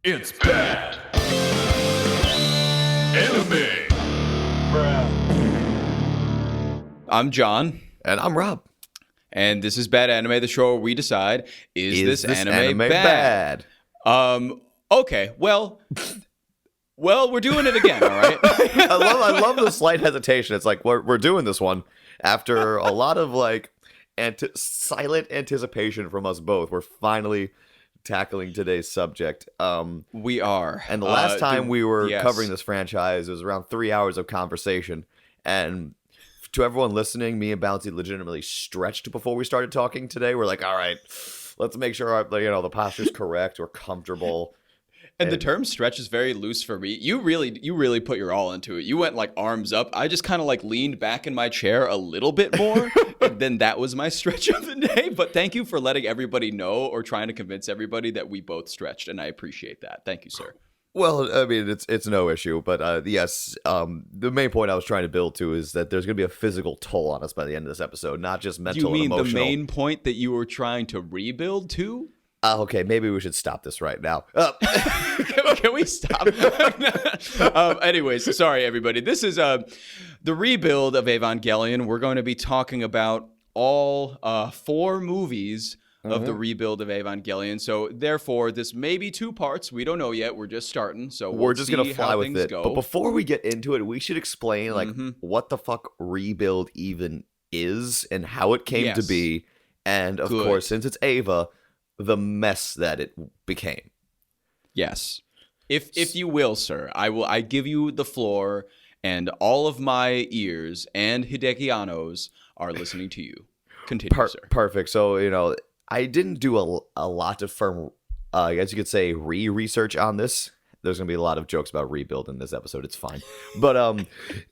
It's bad. Anime. I'm John. And I'm Rob. And this is Bad Anime, the show where we decide, is this anime bad? Okay, well, we're doing it again, all right? I love the slight hesitation. It's like, we're doing this one after a lot of, like, silent anticipation from us both. We're finally tackling today's subject. We are. And the last time we were covering this franchise, it was around 3 hours of conversation. And to everyone listening, me and Bouncy legitimately stretched before we started talking today. We're like, all right, let's make sure the posture's correct. We're comfortable. And the term stretch is very loose for me. You really put your all into it. You went like arms up. I just kind of like leaned back in my chair a little bit more. And then that was my stretch of the day. But thank you for letting everybody know or trying to convince everybody that we both stretched. And I appreciate that. Thank you, sir. Well, I mean, it's no issue. But yes, the main point I was trying to build to is that there's going to be a physical toll on us by the end of this episode, not just mental and emotional. You mean the main point that you were trying to rebuild to? Okay, maybe we should stop this right now. Can we stop? Anyways, sorry, everybody. This is the rebuild of Evangelion. We're going to be talking about all 4 movies of the rebuild of Evangelion. So, therefore, this may be 2 parts. We don't know yet. We're just starting. So we're just going to fly with it. Go. But before we get into it, we should explain like what the fuck rebuild even is and how it came to be. And, of course, since it's EVA, the mess that it became. Yes. If you will, sir, I give you the floor, and all of my ears and Hideki Anno's are listening to you. Continue, sir. Perfect. So, I didn't do a lot of firm, as you could say, research on this. There's going to be a lot of jokes about rebuild in this episode. It's fine. But,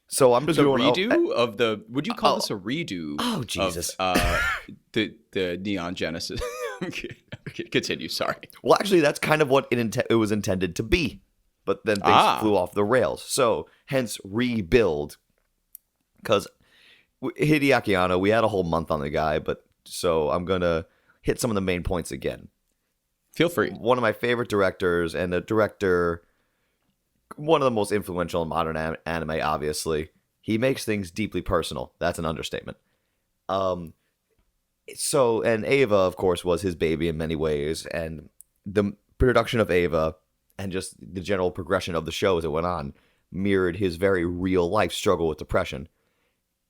so I'm just doing redo of the, would you call this a redo? Oh, Jesus. Of, the Neon Genesis. Okay, continue. Sorry. Well, actually, that's kind of what it was intended to be, but then things flew off the rails. So, hence rebuild. Because Hideaki Anno, we had a whole month on the guy, so I'm gonna hit some of the main points again. Feel free. One of my favorite directors, and a director, one of the most influential in modern anime. Obviously, he makes things deeply personal. That's an understatement. So, and EVA, of course, was his baby in many ways, and the production of EVA and just the general progression of the show as it went on mirrored his very real-life struggle with depression.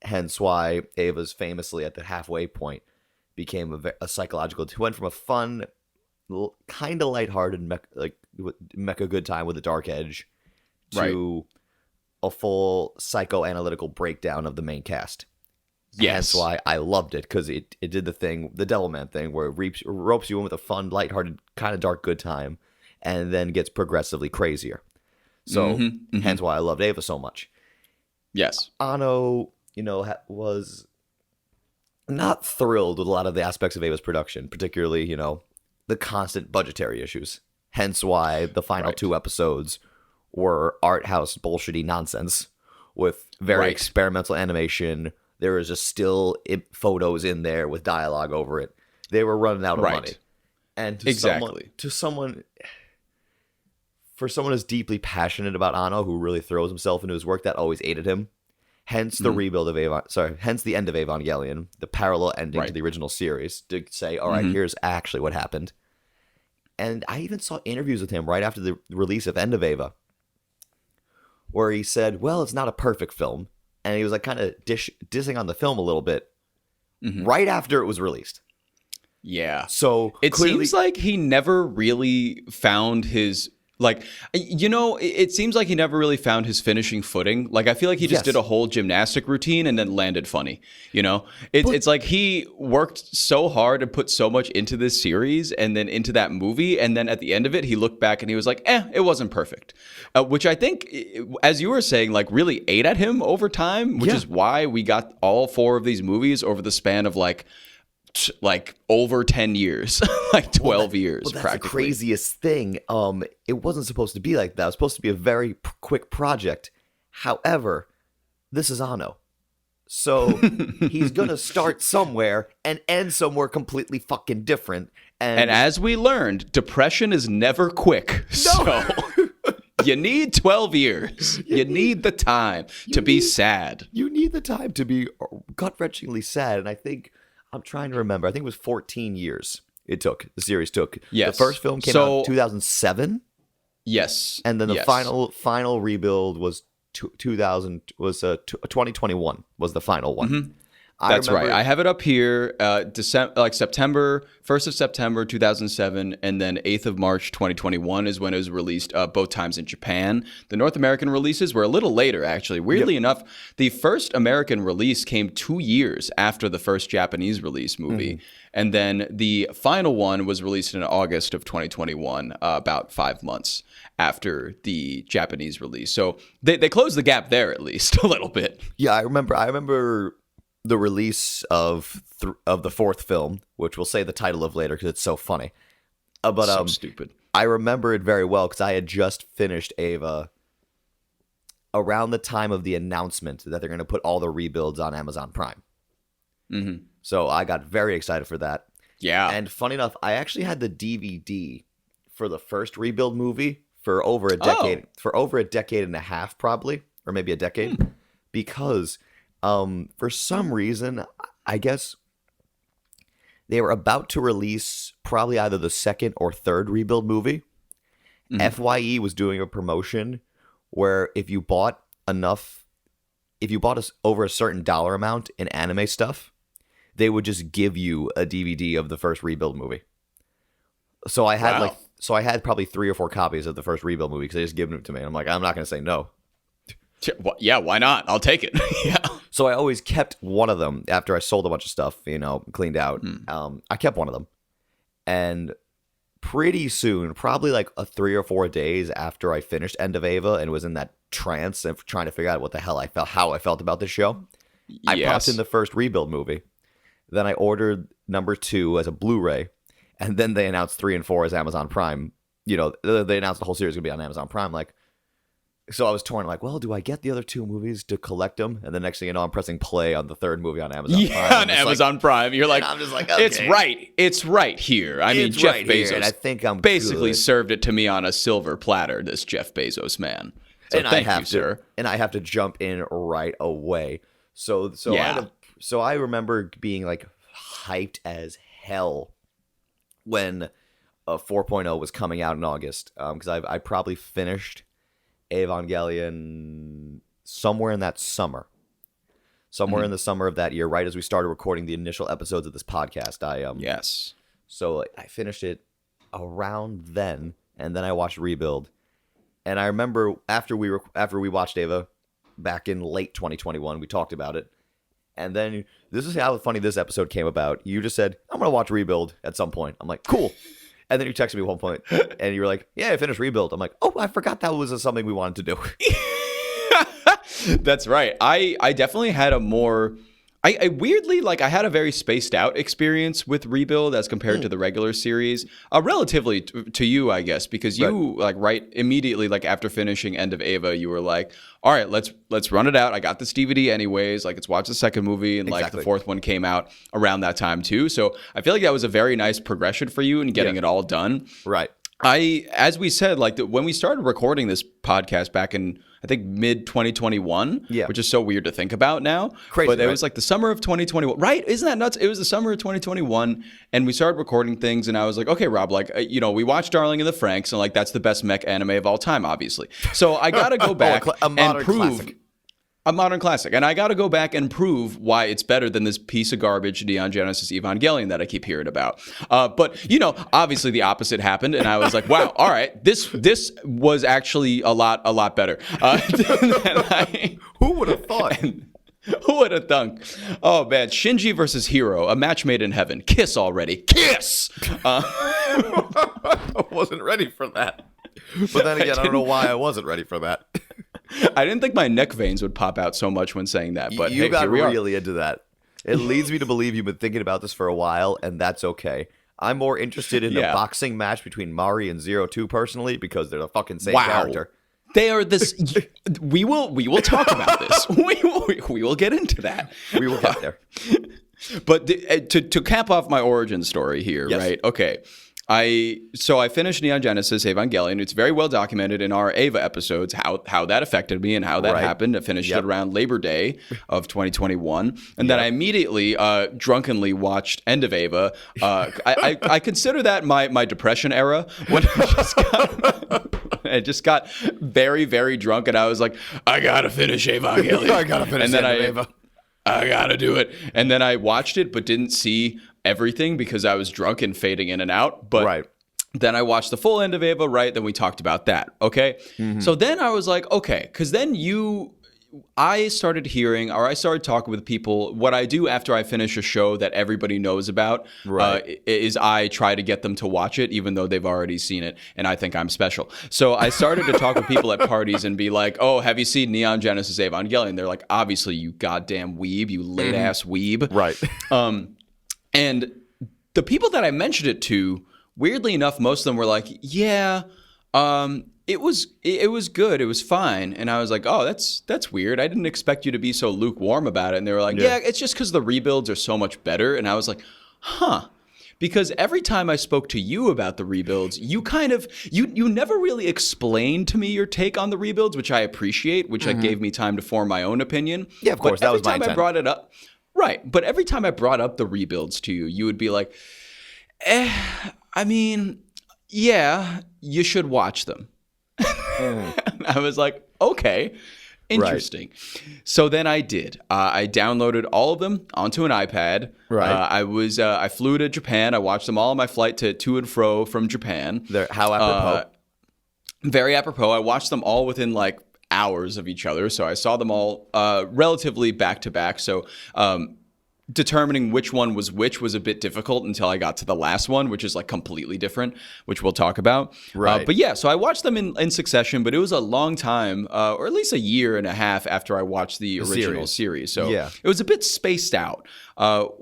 Hence why EVA's famously at the halfway point became a psychological... It went from a fun, kind of lighthearted, mecha good time with a dark edge to a full psychoanalytical breakdown of the main cast. Yes. That's why I loved it, because it did the Devilman thing, where it ropes you in with a fun, lighthearted, kind of dark good time, and then gets progressively crazier. So, hence why I loved EVA so much. Yes. Anno, was not thrilled with a lot of the aspects of EVA's production, particularly, the constant budgetary issues. Hence why the final 2 episodes were art house bullshitty nonsense with very experimental animation. There was just still photos in there with dialogue over it. They were running out of money. And for someone who's deeply passionate about Anno, who really throws himself into his work, that always aided him. Hence the rebuild of hence the end of Evangelion, the parallel ending to the original series, to say, all right, here's actually what happened. And I even saw interviews with him right after the release of End of EVA, where he said, well, it's not a perfect film. And he was like kind of dissing on the film a little bit right after it was released. Yeah. So it seems like he never really found his... it seems like he never really found his finishing footing. Like, I feel like he just did a whole gymnastic routine and then landed funny, It's like he worked so hard and put so much into this series and then into that movie. And then at the end of it, he looked back and he was like, it wasn't perfect. Which I think, as you were saying, like really ate at him over time, which is why we got all 4 of these movies over the span of like over 10 years, like 12 years, that's practically. The craziest thing. It wasn't supposed to be like that. It was supposed to be a very quick project. However, this is Anno. So he's going to start somewhere and end somewhere completely fucking different. And as we learned, depression is never quick. No. So you need 12 years. You need the time to be sad. You need the time to be gut-wrenchingly sad. And I think, I'm trying to remember, I think it was 14 years the series took. Yes. The first film came out in 2007. Yes. And then the final rebuild was 2021 was the final one. Mm-hmm. That's right. I have it up here. September 1st of September 2007, and then 8th of March 2021 is when it was released. Both times in Japan. The North American releases were a little later, actually. Weirdly enough, the first American release came 2 years after the first Japanese release movie, and then the final one was released in August of 2021, about 5 months after the Japanese release. So they closed the gap there at least a little bit. Yeah, I remember the release of the fourth film, which we'll say the title of later because it's so funny. So stupid. I remember it very well because I had just finished EVA around the time of the announcement that they're going to put all the rebuilds on Amazon Prime. Mm-hmm. So I got very excited for that. Yeah. And funny enough, I actually had the DVD for the first rebuild movie for over a decade. For over a decade and a half, probably, or maybe a decade, because for some reason, I guess they were about to release probably either the second or third rebuild movie. FYE was doing a promotion where if you bought over a certain dollar amount in anime stuff, they would just give you a DVD of the first rebuild movie. So I had I had probably 3 or 4 copies of the first rebuild movie because they just given it to me. And I'm like, I'm not going to say no. Yeah, why not? I'll take it. Yeah. So I always kept one of them after I sold a bunch of stuff, cleaned out. I kept one of them. And pretty soon, probably like 3 or 4 days after I finished End of EVA and was in that trance and trying to figure out what the hell how I felt about the show, I popped in the first rebuild movie. Then I ordered number 2 as a Blu-ray. And then they announced 3 and 4 as Amazon Prime. They announced the whole series was going to be on Amazon Prime. So I was torn, well, do I get the other 2 movies to collect them? And the next thing you know, I'm pressing play on the 3rd movie on Amazon Prime. Yeah, on Amazon Prime. You're like, I'm just like, okay. It's right here. I mean, Jeff Bezos and I think I'm basically good. Served it to me on a silver platter, this Jeff Bezos man. So thank you, sir. And I have to jump in right away. So I remember being hyped as hell when 4.0 was coming out in August, because I probably finished Evangelion somewhere in that summer. In the summer of that year, right as we started recording the initial episodes of this podcast. Yes. So I finished it around then, and then I watched Rebuild. And I remember after we watched EVA back in late 2021, we talked about it. And then this is how funny this episode came about. You just said, I'm going to watch Rebuild at some point. I'm like, cool. And then you texted me at one point, and you were like, yeah, I finished Rebuild. I'm like, oh, I forgot that was something we wanted to do. That's right. I definitely had a more... I weirdly, I had a very spaced out experience with Rebuild as compared to the regular series, relatively to you, I guess, because you right immediately, after finishing End of EVA, you were like, all right, let's run it out. I got this DVD anyways. Let's watch the second movie, and the fourth one came out around that time too. So I feel like that was a very nice progression for you in getting it all done. Right. As we said, when we started recording this podcast back in, I think, mid 2021, which is so weird to think about now. Crazy, but it was the summer of 2021, right? Isn't that nuts? It was the summer of 2021, and we started recording things, and I was like, okay, Rob, we watched Darling in the Franxx, and that's the best mech anime of all time, obviously. So I gotta go back and prove. Classic. A modern classic. And I got to go back and prove why it's better than this piece of garbage Neon Genesis Evangelion that I keep hearing about. But, obviously the opposite happened. And I was like, wow, all right, this was actually a lot better. Who would have thought? Who would have thunk? Oh, man. Shinji versus Hiro, a match made in heaven. Kiss already. Kiss! I wasn't ready for that. But then again, I don't know why I wasn't ready for that. I didn't think my neck veins would pop out so much when saying that, but you got really into that. It leads me to believe you've been thinking about this for a while, and that's okay. I'm more interested in the boxing match between Mari and Zero 2 personally because they're the fucking same character. They are this. We will talk about this. We will get into that. We will get there. But to cap off my origin story here, Yes. right? Okay. I finished Neon Genesis Evangelion. It's very well documented in our EVA episodes how that affected me and how that happened. I finished it around Labor Day of 2021, and then I immediately drunkenly watched End of EVA. I consider that my depression era when I just got very, very drunk, and I was like, I gotta finish Evangelion. I gotta finish End of EVA. I gotta do it. And then I watched it, but didn't see everything because I was drunk and fading in and out. But then I watched the full End of EVA, right? Then we talked about that. Okay. So then I was like, okay, because then I started hearing, or I started talking with people. What I do after I finish a show that everybody knows about is I try to get them to watch it, even though they've already seen it, and I think I'm special. So I started to talk with people at parties and be like, "Oh, have you seen Neon Genesis Evangelion?" They're like, "Obviously, you goddamn weeb, you late ass weeb." Right. And the people that I mentioned it to, weirdly enough, most of them were like, "Yeah." It was good. It was fine. And I was like, oh, that's weird. I didn't expect you to be so lukewarm about it. And they were like, yeah, it's just because the rebuilds are so much better. And I was like, huh. Because every time I spoke to you about the rebuilds, you kind of you never really explained to me your take on the rebuilds, which I appreciate, which gave me time to form my own opinion. Yeah, of course. That was my intent. Every time I brought it up, right. But every time I brought up the rebuilds to you, you would be like, I mean, yeah, you should watch them. I was like, okay, interesting. Right. So then I did. I downloaded all of them onto an iPad. Right. I flew to Japan. I watched them all on my flight to and fro from Japan. How apropos. Very apropos. I watched them all within like hours of each other. So I saw them all relatively back to back. So determining which one was which was a bit difficult until I got to the last one, which is like completely different, which we'll talk about. Right. But yeah, so I watched them in successsion, but it was a long time, or at least a year and a half after I watched the original series. So it was a bit spaced out,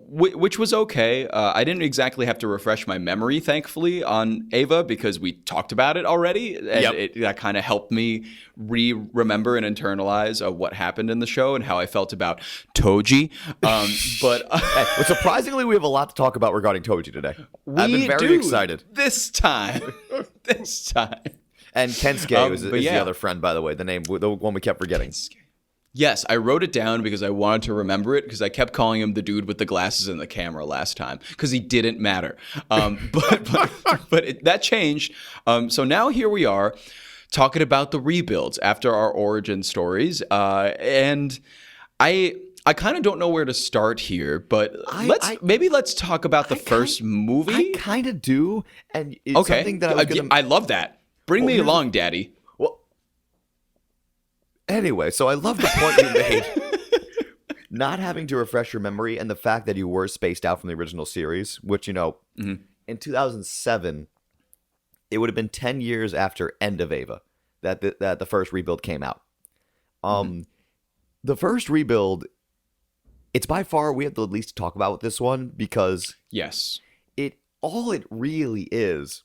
which was okay. I didn't exactly have to refresh my memory, thankfully, on Eva because we talked about it already. And that kind of helped me remember and internalize what happened in the show and how I felt about Toji. But surprisingly, we have a lot to talk about regarding Toji today. I've been very excited this time. And Kensuke is the other friend, by the way. The one we kept forgetting. Yes, I wrote it down because I wanted to remember it because I kept calling him the dude with the glasses and the camera last time because he didn't matter. But that changed. So now here we are talking about the rebuilds after our origin stories. And I kind of don't know where to start here, but let's talk about the first movie. I kind of do, and it's something that I love that. Bring me along, Daddy. Well, anyway, so I love the point you made. Not having to refresh your memory and the fact that you were spaced out from the original series, which, in 2007, it would have been 10 years after End of EVA that the first rebuild came out. The first rebuild, it's by far we have the least to talk about with this one because all it really is,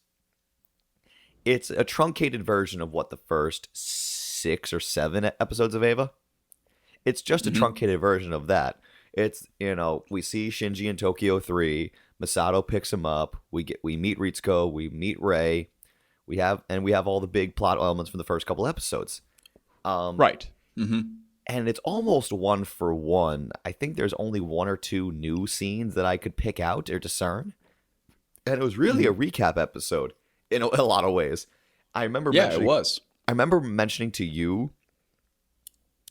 it's a truncated version of what the first 6 or 7 episodes of EVA. It's just a truncated version of that. It's, we see Shinji in Tokyo 3, Masato picks him up, we meet Ritsuko, we meet Rei, we have all the big plot elements from the first couple episodes. Right. And it's almost one for one. I think there's only 1 or 2 new scenes that I could pick out or discern. And it was really a recap episode in a lot of ways. I remember it was. I remember mentioning to you,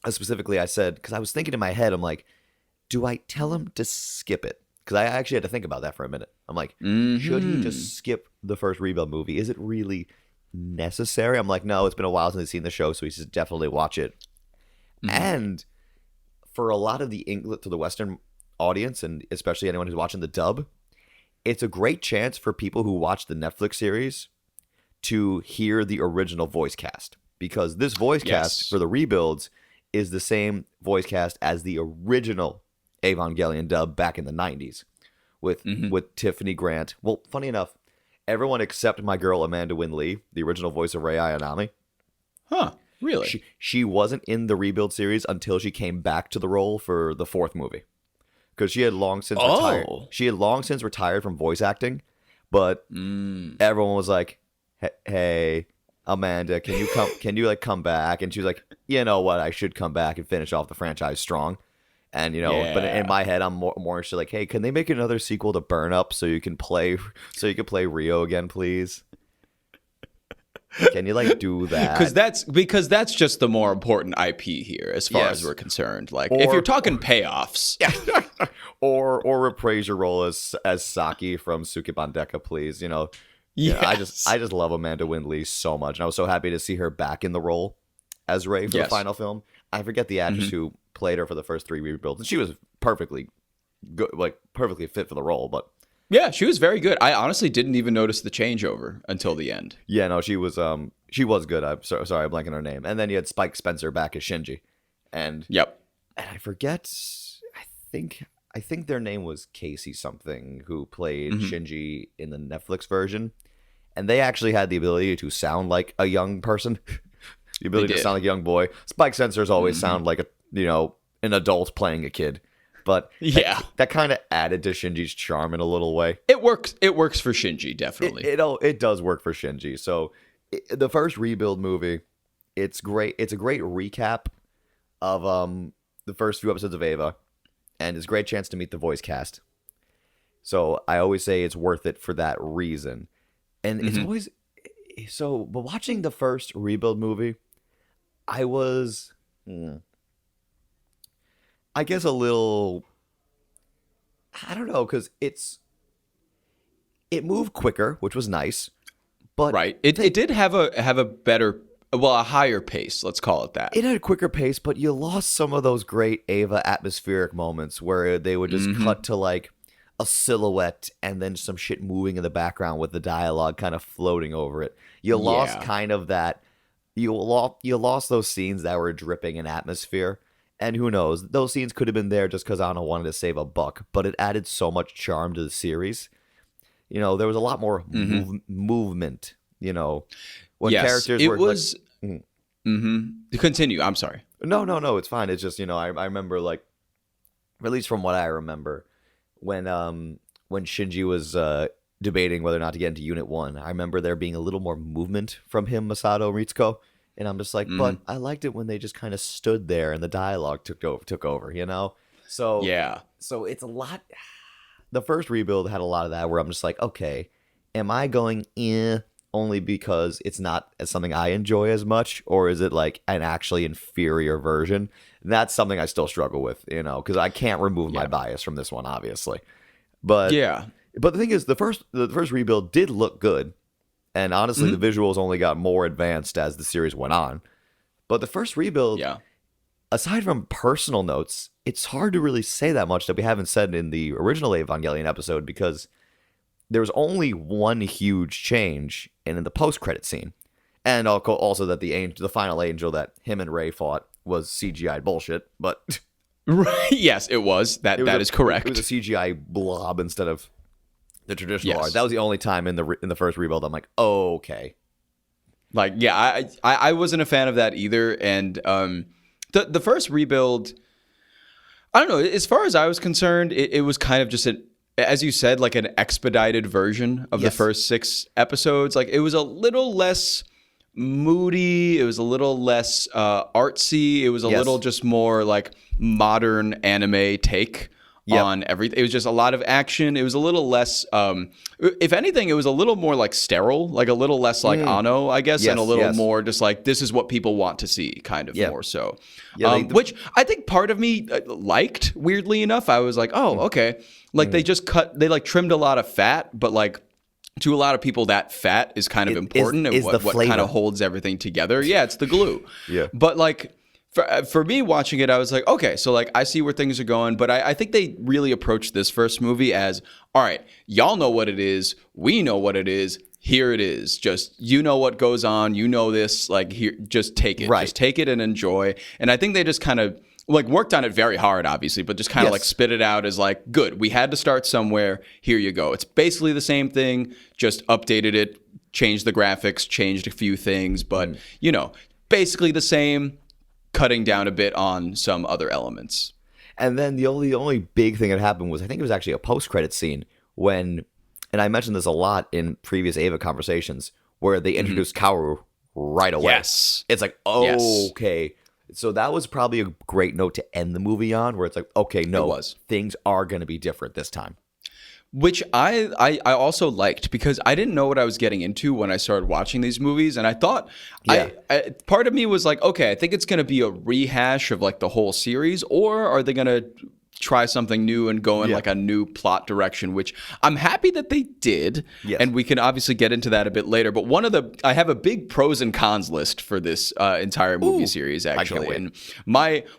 specifically I said, because I was thinking in my head, I'm like, do I tell him to skip it? Because I actually had to think about that for a minute. I'm like, should he just skip the first rebuild movie? Is it really necessary? I'm like, no, it's been a while since he's seen the show, so he should definitely watch it. And for a lot of the English to the Western audience, and especially anyone who's watching the dub, it's a great chance for people who watch the Netflix series to hear the original voice cast, because this voice cast for the rebuilds is the same voice cast as the original Evangelion dub back in the 90s with Tiffany Grant. Well, funny enough, everyone except my girl Amanda Wynn Lee, the original voice of Rei Ayanami. Huh. Really? She wasn't in the rebuild series until she came back to the role for the 4th movie. because she had long since retired. She had long since retired from voice acting, but everyone was like, "Hey, Amanda, can you come? Can you like come back?" And she was like, "You know what? I should come back and finish off the franchise strong." And but in my head, I'm more interested like, "Hey, can they make another sequel to Burn Up so you can play Rio again, please?" Can you like do that? Because that's just the more important IP here, as far as we're concerned. Like, if you're talking payoffs, or reprise your role as Saki from Tsukibandeka, please. I just love Amanda Windley so much, and I was so happy to see her back in the role as Rey for the final film. I forget the actress who played her for the first 3 rebuilds, and she was perfectly good, like perfectly fit for the role, but. Yeah, she was very good. I honestly didn't even notice the changeover until the end. Yeah, no, she was good. I'm sorry, I'm blanking her name. And then you had Spike Spencer back as Shinji, and I forget. I think their name was Casey something, who played Shinji in the Netflix version, and they actually had the ability to sound like a young person, the ability to sound like a young boy. Spike Spencer's always sound like an adult playing a kid. But that kind of added to Shinji's charm in a little way. It works. It works for Shinji, definitely. It does work for Shinji. So the first rebuild movie, it's great. It's a great recap of the first few episodes of EVA, and it's a great chance to meet the voice cast. So I always say it's worth it for that reason. And it's always so. But watching the first rebuild movie, I was. I guess a little, I don't know, because it moved quicker, which was nice, but it did have a better, a higher pace. Let's call it that. It had a quicker pace, but you lost some of those great EVA atmospheric moments where they would just cut to like a silhouette and then some shit moving in the background with the dialogue kind of floating over it. You lost kind of that. You lost those scenes that were dripping in atmosphere. And who knows? Those scenes could have been there just because Anno wanted to save a buck, but it added so much charm to the series. There was a lot more movement. When characters were. It was. Continue. I'm sorry. No. It's fine. It's just I remember like, at least from what I remember, when Shinji was debating whether or not to get into Unit 1, I remember there being a little more movement from him, Masato, Ritsuko. And I'm just like, but I liked it when they just kind of stood there and the dialogue took over, So So it's a lot. The first rebuild had a lot of that where I'm just like, okay, am I going only because it's not as something I enjoy as much, or is it like an actually inferior version? And that's something I still struggle with, because I can't remove my bias from this one, obviously. But but the thing is, the first rebuild did look good. And honestly, the visuals only got more advanced as the series went on. But the first rebuild, aside from personal notes, it's hard to really say that much that we haven't said in the original Evangelion episode, because there was only one huge change in the post-credit scene. And also that the final angel that him and Rey fought was CGI bullshit. But yes, it was. That is correct. It was a CGI blob instead of the traditional art. That was the only time in the first rebuild I'm like, oh, okay. Like, I wasn't a fan of that either. And the first rebuild, I don't know. As far as I was concerned, it was kind of just as you said, like an expedited version of the first 6 episodes. Like, it was a little less moody. It was a little less artsy. It was a little just more like modern anime take on everything. It was just a lot of action. It was a little less, if anything, it was a little more like sterile, like a little less like Anno, I guess, and a little more just like, this is what people want to see, kind of more so. Which I think part of me liked, weirdly enough. I was like, oh, okay. Like they like trimmed a lot of fat, but like to a lot of people, that fat is kind of important and what kind of holds everything together. Yeah, it's the glue. But like, for me watching it, I was like, okay, so like I see where things are going, but I think they really approached this first movie as, all right, y'all know what it is, we know what it is, here it is. Just, what goes on, this, like, here, just take it. Just take it and enjoy. And I think they just kind of like worked on it very hard, obviously, but just kind of like spit it out as like, good, we had to start somewhere, here you go. It's basically the same thing, just updated it, changed the graphics, changed a few things, but basically the same, cutting down a bit on some other elements. And then the only big thing that happened was I think it was actually a post-credit scene when, and I mentioned this a lot in previous Eva conversations, where they introduced Kaoru right away. Yes. It's like, okay. So that was probably a great note to end the movie on, where it's like, okay, no, things are going to be different this time. Which I also liked, because I didn't know what I was getting into when I started watching these movies. And I thought, part of me was like, okay, I think it's going to be a rehash of like the whole series, or are they going to try something new and go in like a new plot direction, which I'm happy that they did. Yes. And we can obviously get into that a bit later. But I have a big pros and cons list for this entire movie series, actually. And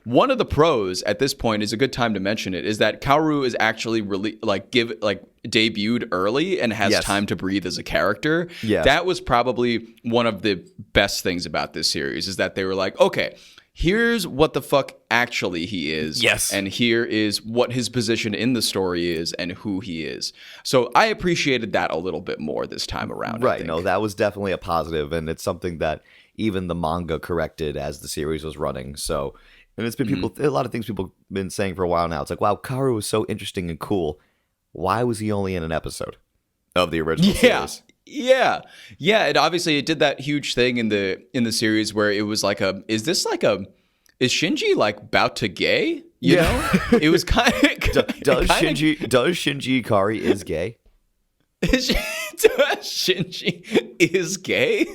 one of the pros at this point, is a good time to mention it, is that Kaoru is actually really debuted early and has time to breathe as a character. Yes. That was probably one of the best things about this series, is that they were like, okay, here's what the fuck actually he is. Yes. And here is what his position in the story is and who he is. So I appreciated that a little bit more this time around. Right. No, that was definitely a positive, and it's something that even the manga corrected as the series was running. So, and it's been a lot of things people have been saying for a while now. It's like, wow, Kaoru was so interesting and cool. Why was he only in an episode of the original series? Yeah. And obviously it did that huge thing in the series where it was like is Shinji like about to gay? You know? It was kind of does Shinji Ikari is gay? Does Shinji is gay?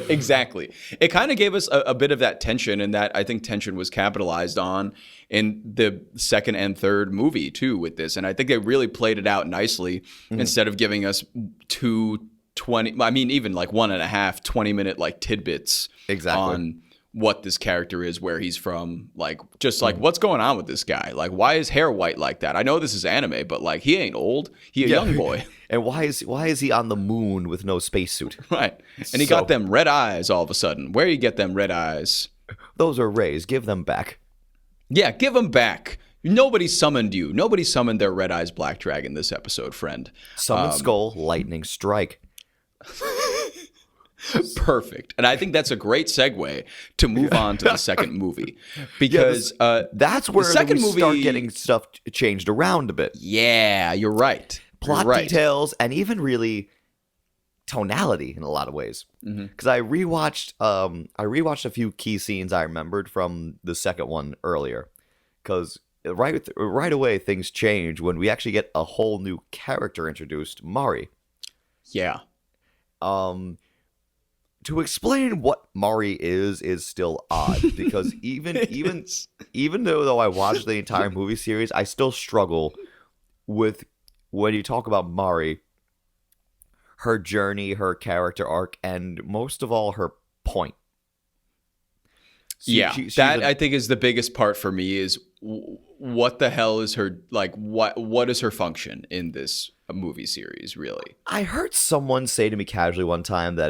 Exactly. It kind of gave us a bit of that tension, and that I think tension was capitalized on in the second and third movie too with this. And I think they really played it out nicely instead of giving us 1.5 20-minute like tidbits on what this character is, where he's from, like just like what's going on with this guy, like why is hair white like that? I know this is anime, but like he ain't old, he a young boy. And why is he on the moon with no spacesuit? Right. And he got them red eyes all of a sudden. Where you get them red eyes? Those are rays. Give them back. Yeah, give them back. Nobody summoned you. Nobody summoned their red eyes black dragon this episode, friend. Summon skull, lightning strike. Perfect. And I think that's a great segue to move on to the second movie, because that's where the second movie start getting stuff changed around a bit. Yeah, you're right. Plot details, and even really tonality in a lot of ways. Because I rewatched a few key scenes I remembered from the second one earlier. Because right away things change when we actually get a whole new character introduced, Mari. Yeah. To explain what Mari is still odd, because even though I watched the entire movie series, I still struggle with when you talk about Mari, her journey, her character arc, and most of all, her point. I think is the biggest part for me, is what the hell is her, like, what is her function in this movie series, really? I heard someone say to me casually one time that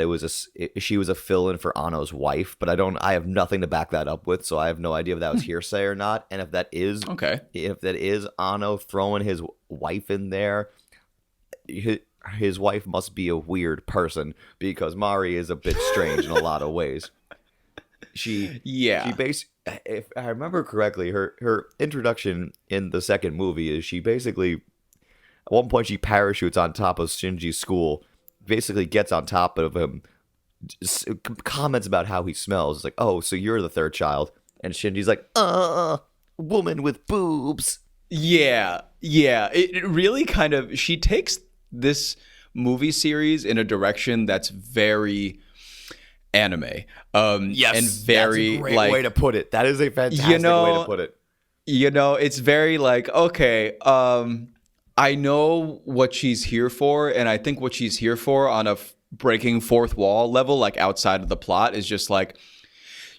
she was a fill-in for Anno's wife, but I have nothing to back that up with, so I have no idea if that was hearsay or not. And if that is Anno throwing his wife in there, his wife must be a weird person, because Mari is a bit strange in a lot of ways. If I remember correctly, her introduction in the second movie is she basically, at one point she parachutes on top of Shinji's school, basically gets on top of him, comments about how he smells. It's like, oh, so you're the third child. And Shinji's like, woman with boobs. Yeah. It really kind of, she takes this movie series in a direction that's very anime. Yes, and very, that's a great way to put it. That is a fantastic way to put it. It's very like, okay, I know what she's here for, and I think what she's here for on a breaking fourth wall level, like outside of the plot, is just like,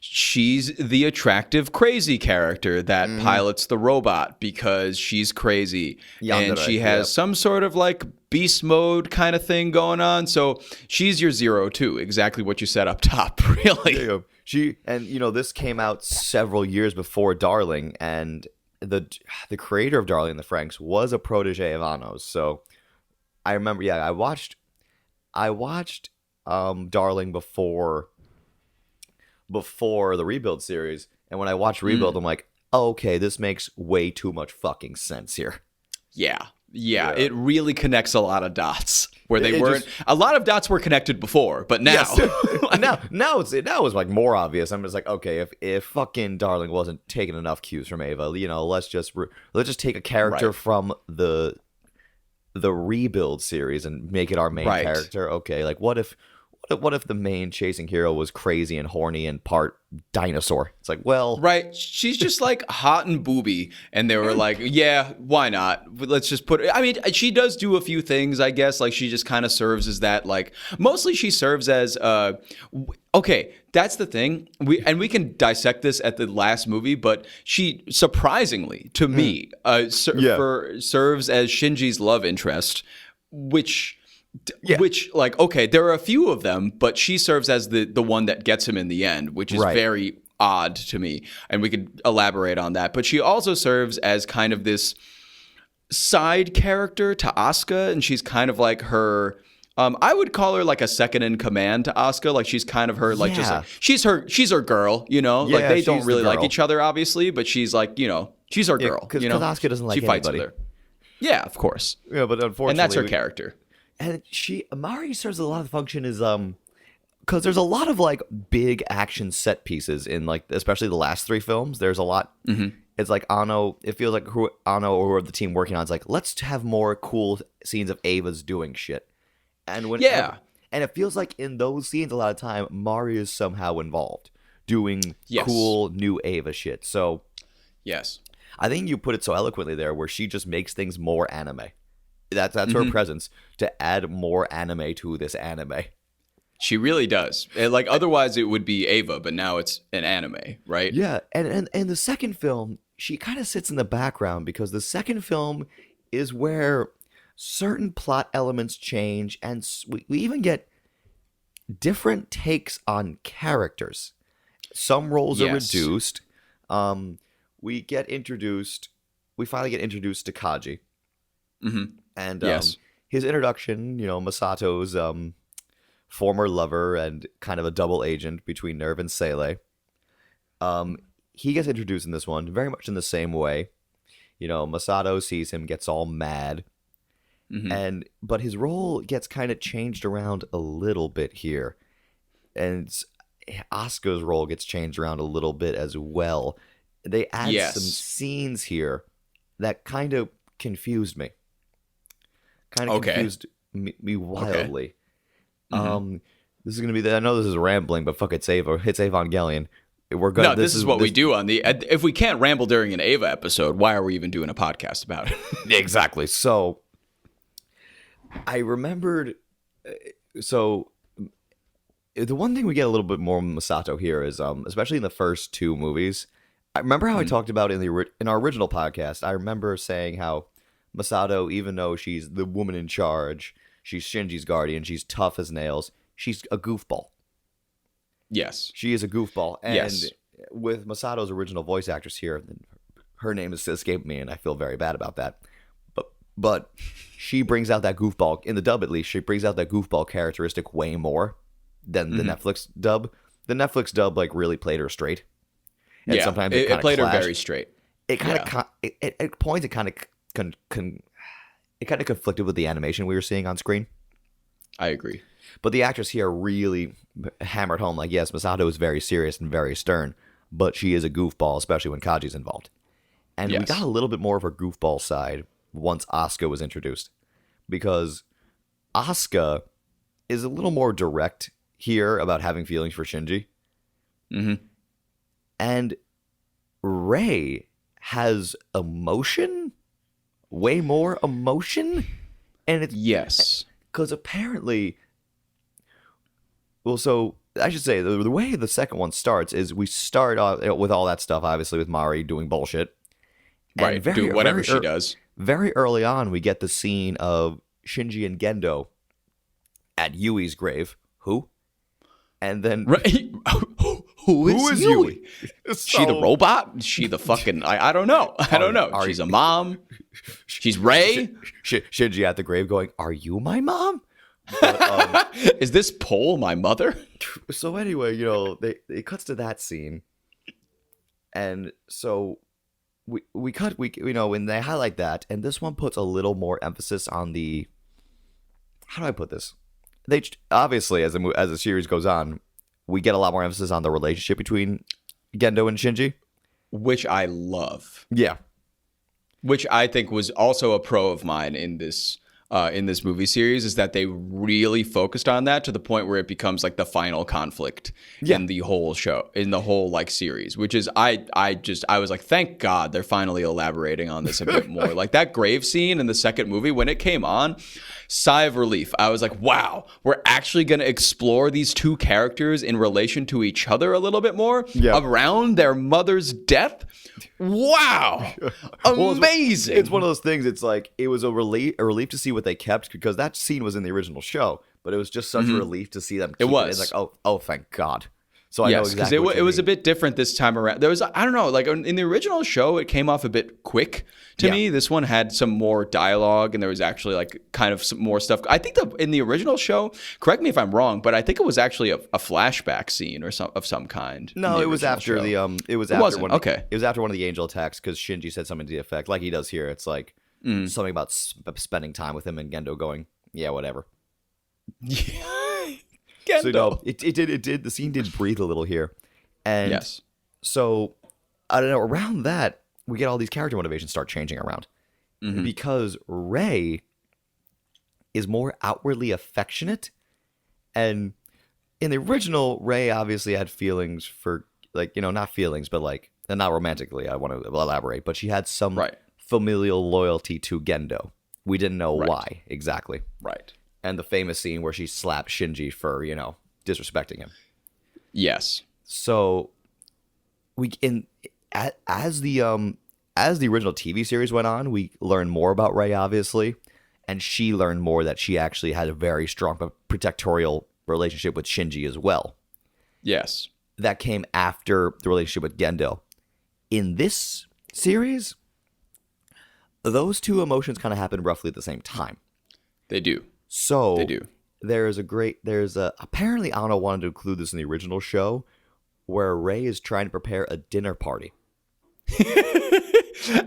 she's the attractive crazy character that pilots the robot because she's crazy. And she has some sort of like beast mode kind of thing going on. So she's your zero too. Exactly what you said up top, really. This came out several years before Darling, and the creator of Darling and the Franxx was a protege of Anno's. So I remember, I watched Darling before the Rebuild series, and when I watched Rebuild, I'm like, okay, this makes way too much fucking sense here. Yeah, it really connects a lot of dots where they weren't. A lot of dots were connected before, but now, now it's like more obvious. I'm just like, okay, if fucking Darling wasn't taking enough cues from Ava, let's just take a character from the Rebuild series and make it our main character. Okay, like what if the main chasing hero was crazy and horny and part dinosaur? It's like, well, right. She's just like hot and booby, and they were like, yeah, why not? Let's just put. I mean, she does do a few things, I guess. Like she just kind of serves as that. Like mostly, she serves as. Okay, that's the thing. We can dissect this at the last movie, but she surprisingly to me serves as Shinji's love interest, which. Which, like, okay, there are a few of them, but she serves as the one that gets him in the end, which is very odd to me. And we could elaborate on that. But she also serves as kind of this side character to Asuka, and she's kind of like her. I would call her like a second in command to Asuka. Like she's kind of her, like just like, she's her girl, like they don't really like each other, obviously, but she's like, she's our girl. Because Asuka doesn't like anybody. Fights with her. Yeah, of course. Yeah, but unfortunately, and that's her character. And Mari serves a lot of the function is because there's a lot of like big action set pieces in like especially the last 3 films. There's a lot. Mm-hmm. It's like Anno. It feels like Anno or the team working on is like, let's have more cool scenes of Ava's doing shit. And and it feels like in those scenes a lot of time Mari is somehow involved doing cool new Ava shit. So yes, I think you put it so eloquently there, where she just makes things more anime. That's her presence to add more anime to this anime. She really does. Like otherwise it would be Ava, but now it's an anime, right? Yeah, and the second film, she kind of sits in the background because the second film is where certain plot elements change, and we even get different takes on characters. Some roles are reduced. We finally get introduced to Kaji. Mm-hmm. And his introduction, Masato's former lover and kind of a double agent between Nerve and Sele. He gets introduced in this one very much in the same way. Masato sees him, gets all mad. Mm-hmm. But his role gets kind of changed around a little bit here. And Asuka's role gets changed around a little bit as well. They add some scenes here that kind of confused me. Confused me wildly. Okay. Mm-hmm. This is gonna be I know this is rambling, but fuck, it's Ava. It's Evangelion. We're good. No, this is what we do on the. If we can't ramble during an Ava episode, why are we even doing a podcast about it? Exactly. So I remembered. So the one thing we get a little bit more Masato here is, especially in the first 2 movies. I remember how I talked about in our original podcast. I remember saying how Masato, even though she's the woman in charge, she's Shinji's guardian, she's tough as nails, she's a goofball. Yes. She is a goofball. And with Masato's original voice actress here, her name has escaped me, and I feel very bad about that. But she brings out that goofball, in the dub at least, she brings out that goofball characteristic way more than the Netflix dub. The Netflix dub like really played her straight. And sometimes it played her very straight. It kind of at points it kind of it kind of conflicted with the animation we were seeing on screen. I agree. But the actress here really hammered home, like, yes, Masato is very serious and very stern, but she is a goofball, especially when Kaji's involved. And we got a little bit more of her goofball side once Asuka was introduced. Because Asuka is a little more direct here about having feelings for Shinji. Mm-hmm. And Rei has emotion? Way more emotion? And it's because apparently, well, so I should say the way the second one starts is we start off with all that stuff, obviously with Mari doing bullshit, right? Do whatever she does. Very early on, we get the scene of Shinji and Gendo at Yui's grave. Who? And then Who is Yui? She the robot? Is she the fucking... I don't know. I don't know. She's a mom. She's Rei. Shinji at the grave going, "Are you my mom?" But, is this Pole my mother? So anyway, it cuts to that scene. And so when they highlight that, and this one puts a little more emphasis on the, how do I put this? They obviously, as the series goes on, we get a lot more emphasis on the relationship between Gendo and Shinji, which I love. Yeah, which I think was also a pro of mine in this movie series, is that they really focused on that to the point where it becomes like the final conflict in the whole show, in the whole like series, which is I was like, thank God they're finally elaborating on this a bit more. Like that grave scene in the second movie, when it came on, sigh of relief. I was like, wow, we're actually going to explore these two characters in relation to each other a little bit more around their mother's death. Wow. Amazing. It's one of those things. It's like, it was a relief to see what they kept, because that scene was in the original show, but it was just such a relief to see them keep it. It's like, oh, thank God. So I know exactly because it was a bit different this time around. There was, I don't know, like in the original show, it came off a bit quick to me. This one had some more dialogue, and there was actually like kind of some more stuff. I think in the original show, correct me if I'm wrong, but I think it was actually a flashback scene or of some kind. No, it was after show. It was after one of the angel attacks, because Shinji said something to the effect, like he does here. It's like something about spending time with him, and Gendo going, yeah, whatever. Yeah. So no, it did. The scene did breathe a little here, and so I don't know. Around that, we get all these character motivations start changing around, because Rei is more outwardly affectionate, and in the original, Rei obviously had feelings for, like, not feelings, but like, and not romantically. I want to elaborate, but she had some familial loyalty to Gendo. We didn't know why exactly. Right. And the famous scene where she slapped Shinji for, disrespecting him. Yes. So as the original TV series went on, we learned more about Rei, obviously, and she learned more that she actually had a very strong protectorial relationship with Shinji as well. Yes. That came after the relationship with Gendo. In this series, those two emotions kind of happen roughly at the same time. They do. So they do. Apparently Anno wanted to include this in the original show, where Rei is trying to prepare a dinner party.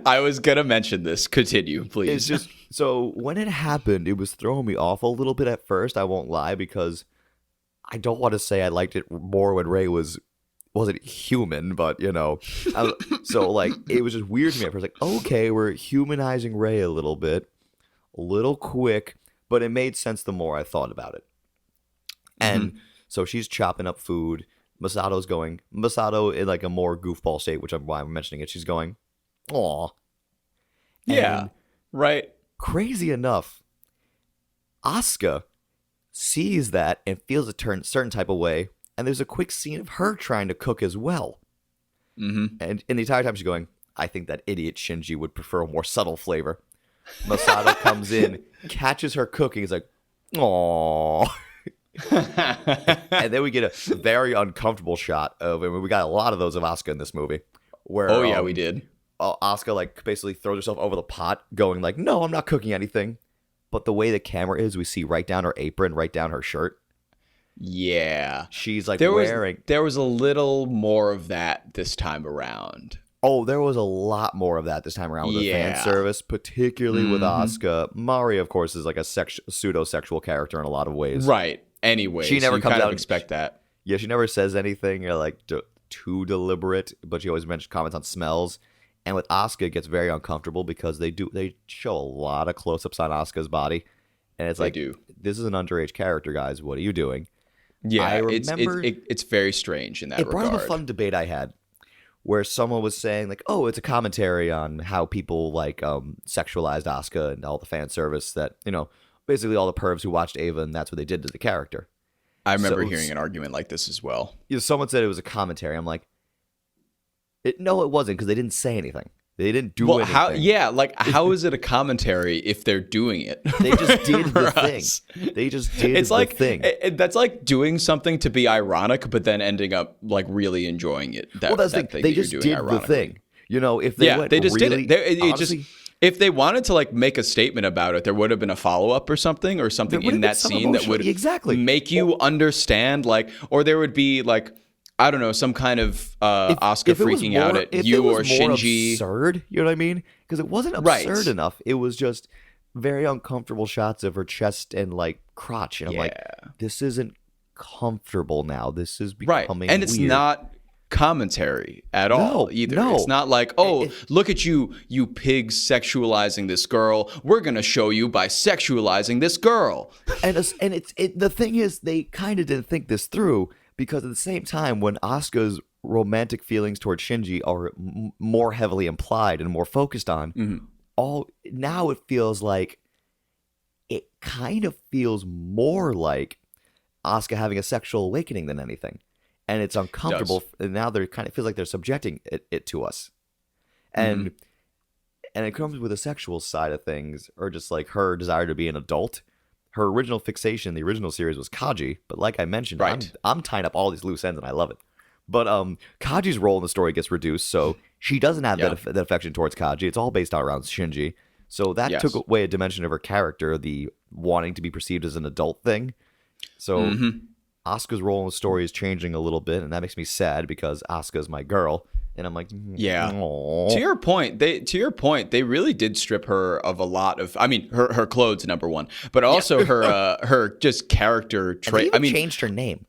I was gonna mention this. Continue, please. It's just, so when it happened, it was throwing me off a little bit at first. I won't lie, because I don't want to say I liked it more when Rei wasn't human, but so like, it was just weird to me at first. Like, okay, we're humanizing Rei a little quick. But it made sense the more I thought about it. And so she's chopping up food. Masato in like a more goofball state, which is why I'm mentioning it. She's going, aw. Yeah, right. Crazy enough, Asuka sees that and feels a certain type of way. And there's a quick scene of her trying to cook as well. And the entire time she's going, I think that idiot Shinji would prefer a more subtle flavor. Masato comes in, catches her cooking, is like, aww. And then we get a very uncomfortable shot of, and we got a lot of those of Asuka in this movie, where we did. Asuka like basically throws herself over the pot, going like, no, I'm not cooking anything. But the way the camera is, we see right down her apron, right down her shirt. Yeah. She's like there was a little more of that this time around. Oh, there was a lot more of that this time around with the fan service, particularly with Asuka. Mari, of course, is like a pseudo-sexual character in a lot of ways. Right. Anyway, she never comes out. Expect that. Yeah, she never says anything like too deliberate, but she always comments on smells. And with Asuka, it gets very uncomfortable because they show a lot of close-ups on Asuka's body, and it's like, this is an underage character, guys. What are you doing? Yeah, it's very strange in that regard. It brought up a fun debate I had, where someone was saying, like, oh, it's a commentary on how people, like, sexualized Asuka and all the fan service that, basically all the pervs who watched EVA, and that's what they did to the character. I remember hearing an argument like this as well. Someone said it was a commentary. I'm like, no, it wasn't, because they didn't say anything. They didn't do anything. How is it a commentary if they're doing it? They just did the thing. They just did the thing. That's like doing something to be ironic, but then ending up like really enjoying it. That's the thing. They just did the thing. If they went they just really, did it. If they wanted to like make a statement about it, there would have been a follow-up or something in that scene that would exactly make you understand, like, or there would be like I don't know, some kind of Asuka if it was freaking out more- at if you it was or more Shinji. absurd, you know what I mean? Because it wasn't Right. absurd enough. It was just very uncomfortable shots of her chest and like crotch, and I'm like, this isn't comfortable now. This is becoming and it's weird. not commentary at all either. No. It's not like, oh, look at you pigs sexualizing this girl. We're gonna show you by sexualizing this girl. And the thing is, they kind of didn't think this through, because at the same time, when Asuka's romantic feelings towards Shinji are more heavily implied and more focused on, now it feels like, it kind of feels more like Asuka having a sexual awakening than anything. And it's uncomfortable. And now they're kind of feels like they're subjecting it to us. And and it comes with a sexual side of things, or just like her desire to be an adult. Her original fixation in the original series was Kaji, but like I mentioned, I'm tying up all these loose ends and I love it. But Kaji's role in the story gets reduced, so she doesn't have that affection towards Kaji. It's all based around Shinji. So that took away a dimension of her character, the wanting to be perceived as an adult thing. So Asuka's role in the story is changing a little bit, and that makes me sad because Asuka's my girl, and I'm like, Aww. To your point, they really did strip her of a lot of. I mean, her clothes, number one, but also her just character trait. They even changed her name.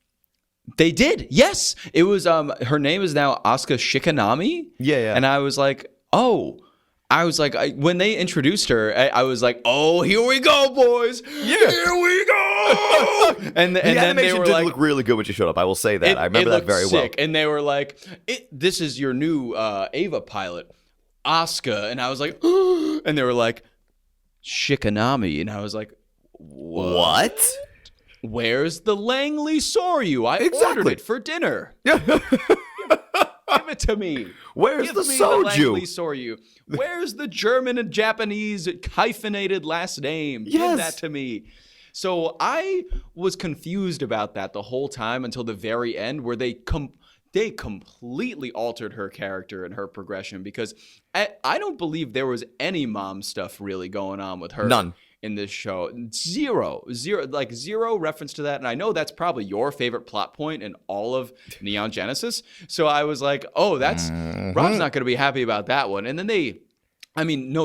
They did. Yes, it was. Her name is now Asuka Shikanami. Yeah. And I was like, oh. When they introduced her, I was like, oh, here we go, boys. Yeah. Here we go. and the then animation they were did like, look really good when she showed up. I will say that. I remember that very sick. well. And they were like, this is your new EVA pilot, Asuka. And I was like, and they were like, Shikanami. And I was like, what? Where's the Langley Soryu? I ordered it for dinner. Give it to me. Where's the soju? Soryu. Where's the German and Japanese hyphenated last name? Yes. Give that to me. So I was confused about that the whole time until the very end, where they completely altered her character and her progression, because I don't believe there was any mom stuff really going on with her. None. In this show, zero reference to that. And I know that's probably your favorite plot point in all of Neon Genesis. So I was like, oh, that's Rob's not going to be happy about that one. And then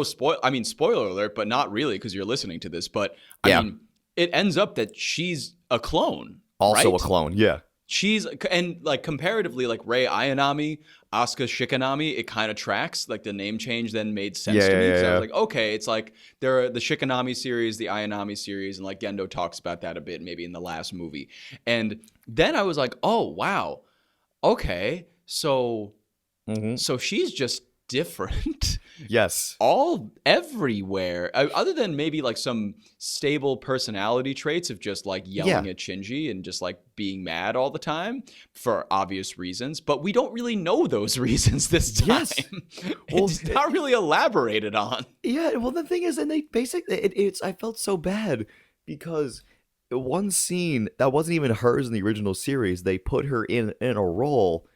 spoiler alert, but not really, because you're listening to this. But I mean, it ends up that she's a clone. Also right? a clone, yeah. And like comparatively, like Rei Ayanami, Asuka Shikanami, it kind of tracks. Like the name change then made sense to me. Because I was like, okay, it's like there are the Shikanami series, the Ayanami series, and like Gendo talks about that a bit maybe in the last movie. And then I was like, oh wow, okay, so she's just different. Yes. All everywhere, other than maybe like some stable personality traits of just like yelling at Shinji and just like being mad all the time for obvious reasons. But we don't really know those reasons this time. Yes. Well, it's not really elaborated on. Yeah. Well, the thing is, and they basically, I felt so bad because one scene that wasn't even hers in the original series, they put her in a role,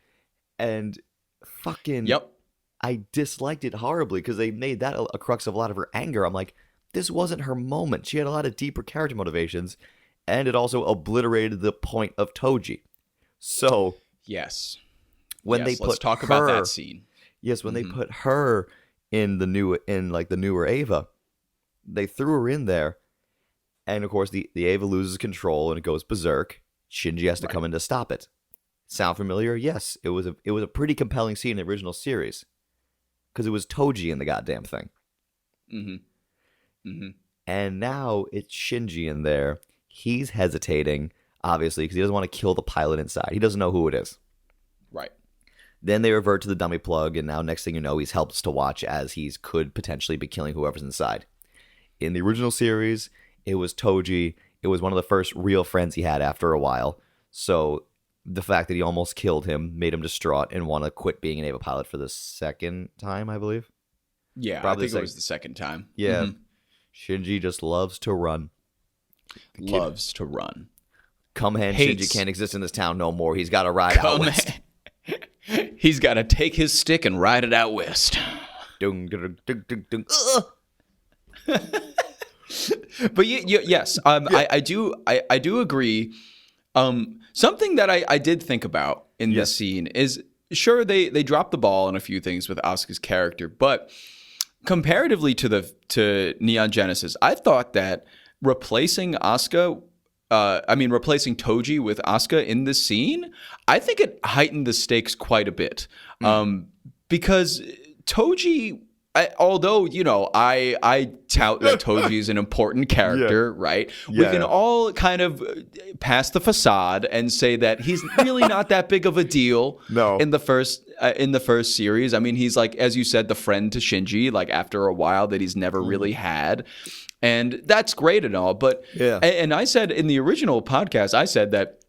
and fucking I disliked it horribly because they made that a crux of a lot of her anger. I'm like, this wasn't her moment. She had a lot of deeper character motivations, and it also obliterated the point of Toji. So when they put let's talk about that scene. Yes, when they put her in the newer Eva, they threw her in there, and of course the Eva loses control and it goes berserk. Shinji has to come in to stop it. Sound familiar? Yes, it was a pretty compelling scene in the original series. Because it was Toji in the goddamn thing. And now it's Shinji in there. He's hesitating, obviously, because he doesn't want to kill the pilot inside. He doesn't know who it is. Right. Then they revert to the dummy plug, and now next thing you know, he's helpless to watch as he could potentially be killing whoever's inside. In the original series, it was Toji. It was one of the first real friends he had after a while. So the fact that he almost killed him made him distraught and want to quit being an EVA pilot for the second time, I believe. Yeah, probably I think it was the second time. Yeah. Shinji just loves to run. Loves to run. Shinji can't exist in this town no more. He's got to ride out west. He's got to take his stick and ride it out west. But yes, I do agree. Something that I did think about in this scene is, sure, they dropped the ball on a few things with Asuka's character, but comparatively to Neon Genesis, I thought that replacing Toji with Asuka in this scene, I think it heightened the stakes quite a bit. Because Toji, although, I tout that Toji is an important character, right? We can all kind of pass the facade and say that he's really not that big of a deal in the first series. I mean, he's like, as you said, the friend to Shinji, like after a while that he's never really had. And that's great and all. But, and I said in the original podcast, I said that,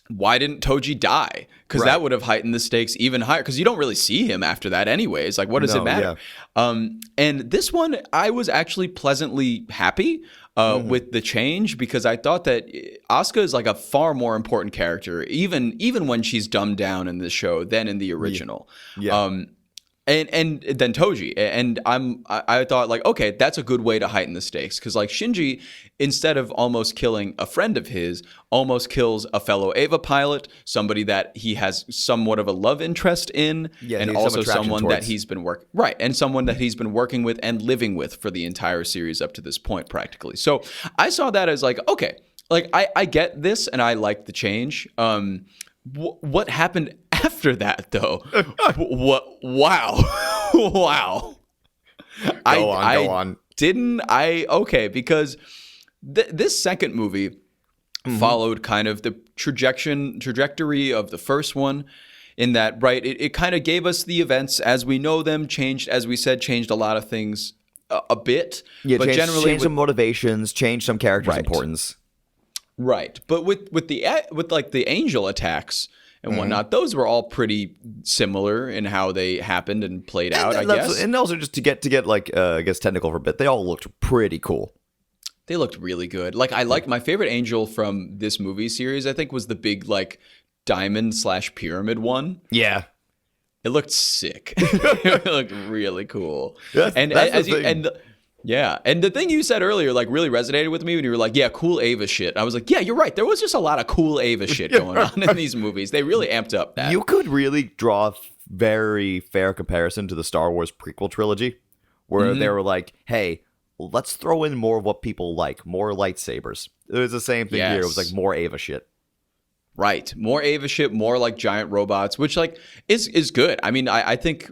why didn't Toji die? Because that would have heightened the stakes even higher. Because you don't really see him after that anyways. Like, what does it matter? And this one, I was actually pleasantly happy with the change, because I thought that Asuka is like a far more important character, even when she's dumbed down in this show than in the original. And then Toji, and I thought, like, okay, that's a good way to heighten the stakes, because like Shinji, instead of almost killing a friend of his, almost kills a fellow EVA pilot, somebody that he has somewhat of a love interest in, and also someone that he's been someone that he's been working with and living with for the entire series up to this point, practically. So I saw that as like, okay, like I get this, and I like the change. What happened after that, though? What? Wow. Wow. Go on. Because this second movie followed kind of the trajectory of the first one, in that, right, it kind of gave us the events as we know them, changed a lot of things a bit. Yeah, but generally changed some motivations, changed some characters' importance. Right, but with like the angel attacks and whatnot, those were all pretty similar in how they happened and played out, I guess. And also, just to get like I guess technical for a bit, they all looked pretty cool. They looked really good. Like, I like my favorite angel from this movie series, I think, was the big like diamond/pyramid one. Yeah. It looked sick. It looked really cool. And the thing you said earlier, like, really resonated with me when you were like, yeah, cool Eva shit. I was like, yeah, you're right. There was just a lot of cool Eva shit going on in these movies. They really amped up that. You could really draw a very fair comparison to the Star Wars prequel trilogy, where they were like, hey, let's throw in more of what people like, more lightsabers. It was the same thing here. It was like more Eva shit. Right. More Eva shit, more like giant robots, which like is good. I mean, I think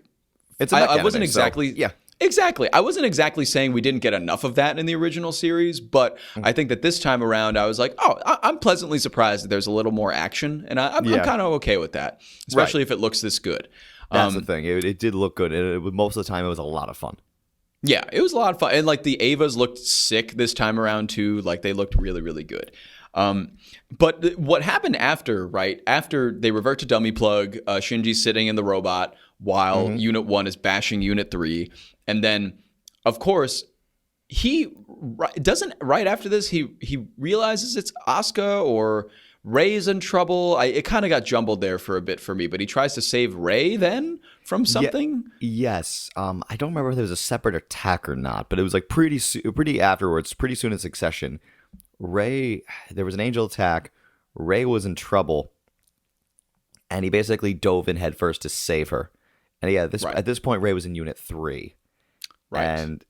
it's a I wasn't exactly Exactly. I wasn't exactly saying we didn't get enough of that in the original series, but I think that this time around I was like, oh, I'm pleasantly surprised that there's a little more action, and I'm kind of okay with that, especially if it looks this good. That's the thing. It did look good. Most of the time, it was a lot of fun. Yeah, it was a lot of fun. And like the Evas looked sick this time around too. Like they looked really, really good. But what happened after, right? After they revert to Dummy Plug, Shinji's sitting in the robot while Unit 1 is bashing Unit 3. And then, of course, he doesn't, right after this, he realizes it's Asuka or Rey's in trouble. It kind of got jumbled there for a bit for me, but he tries to save Rey then from something. Yes. I don't remember if there was a separate attack or not, but it was like pretty afterwards, pretty soon in succession. Rey, there was an angel attack. Rey was in trouble, and he basically dove in headfirst to save her. And yeah, at this point, Rey was in Unit 3. Right. And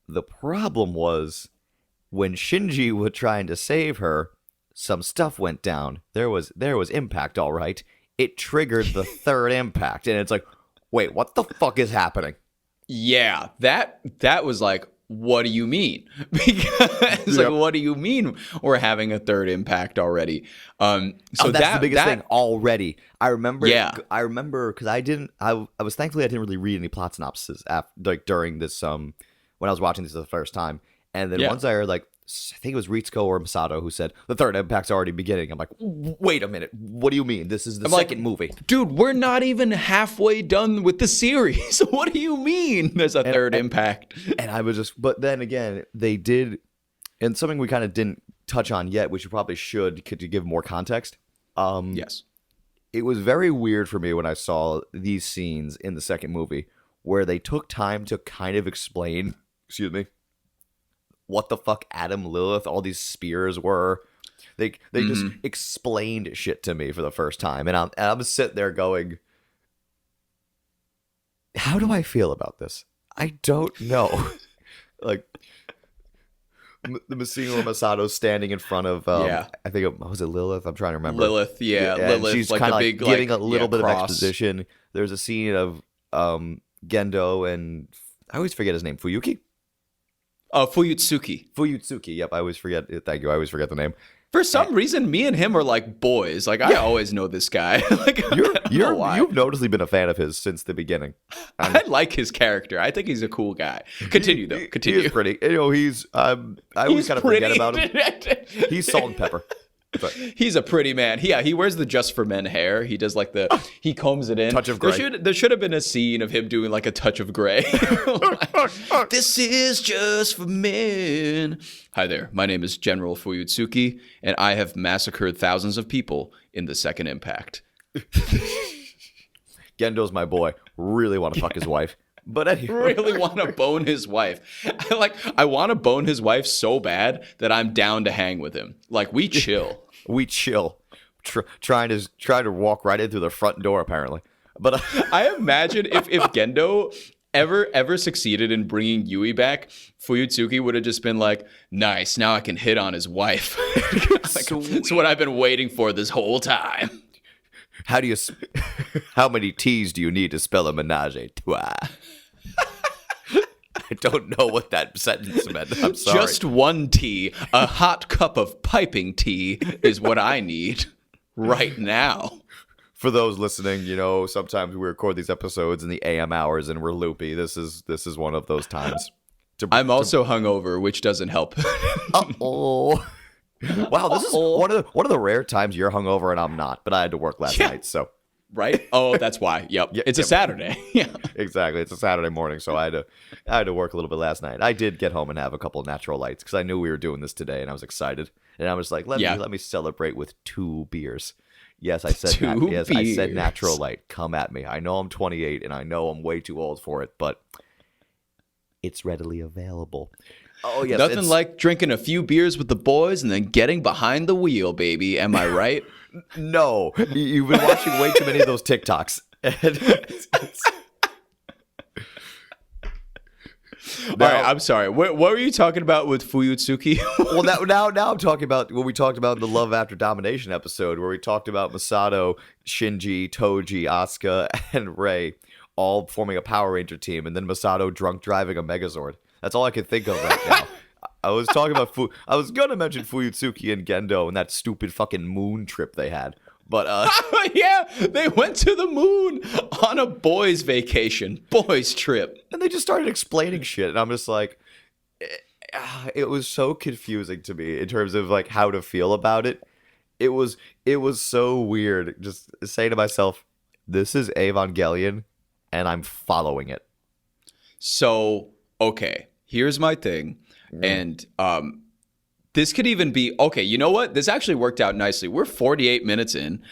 the problem was, when Shinji was trying to save her, some stuff went down. There was impact, all right. It triggered the third impact, and it's like, wait, what the fuck is happening? Yeah, that was like, what do you mean? Because like, what do you mean we're having a third impact already? So that's the biggest thing already. I remember because I was thankfully I didn't really read any plot synopses during this when I was watching this for the first time, and then once I heard I think it was Ritsuko or Masato who said the third impact's already beginning. I'm like, wait a minute, what do you mean? This is the second movie, dude. We're not even halfway done with the series. What do you mean? There's a third impact. And I was but then again, they did, and something we kind of didn't touch on yet, which we probably should to give more context. Yes, it was very weird for me when I saw these scenes in the second movie where they took time to kind of explain. Excuse me. What the fuck Adam Lilith, all these spears were. They just explained shit to me for the first time, and I'm sitting there going, how do I feel about this? I don't know. Like, the Massimo Masato standing in front of, I think was it Lilith? I'm trying to remember. Lilith, Lilith. She's like kind of big, giving a little bit cross. of exposition. There's a scene of Gendo and I always forget his name. Fuyutsuki. Yep, I always forget. Thank you. I always forget the name. For some reason, me and him are like boys. Like, I always know this guy. Like, you've noticeably been a fan of his since the beginning. I like his character. I think he's a cool guy. Continue. He is pretty. You know, I always kind of forget about him. He's salt and pepper. But he's a pretty man. He wears the Just for Men hair. He does like he combs it in. Touch of gray. There should have been a scene of him doing like a touch of gray. This is just for men. Hi there. My name is General Fuyutsuki, and I have massacred thousands of people in the Second Impact. Gendo's my boy. Really want to fuck his wife. But anyway. Really want to bone his wife. I want to bone his wife so bad that I'm down to hang with him. Like, we chill. We chill. Trying to walk right in through the front door, apparently. But I imagine if Gendo ever succeeded in bringing Yui back, Fuyutsuki would have just been like, nice, now I can hit on his wife. It's what I've been waiting for this whole time. How many T's do you need to spell a menage a trois? I don't know what that sentence meant. I'm sorry. Just one tea, a hot cup of piping tea is what I need right now. For those listening, you know, sometimes we record these episodes in the AM hours and we're loopy. This is one of those times. I'm also hungover, which doesn't help. Uh-oh. Wow, this is one of the rare times you're hungover and I'm not, but I had to work last night, so. Right? Oh, that's why. Yep. It's a Saturday. Yeah. Exactly. It's a Saturday morning, so I had to work a little bit last night. I did get home and have a couple of natural lights because I knew we were doing this today and I was excited. And I was like, let me celebrate with 2 beers. Yes, I said I said natural light. Come at me. I know I'm 28 and I know I'm way too old for it, but it's readily available. Oh, yes. Nothing like drinking a few beers with the boys and then getting behind the wheel, baby. Am I right? No. You've been watching way too many of those TikToks. All right, I'm sorry. What were you talking about with Fuyutsuki? Well, now I'm talking about what we talked about in the Love After Domination episode, where we talked about Masato, Shinji, Toji, Asuka, and Rei all forming a Power Ranger team, and then Masato drunk driving a Megazord. That's all I can think of right now. I was talking about I was gonna mention Fuyutsuki and Gendo and that stupid fucking moon trip they had, but yeah, they went to the moon on a boys' vacation, boys' trip, and they just started explaining shit, and I'm just like, it was so confusing to me in terms of like how to feel about it. It was so weird. Just saying to myself, this is Evangelion, and I'm following it. So okay. Here's my thing, and this could even be, okay, you know what? This actually worked out nicely. We're 48 minutes in.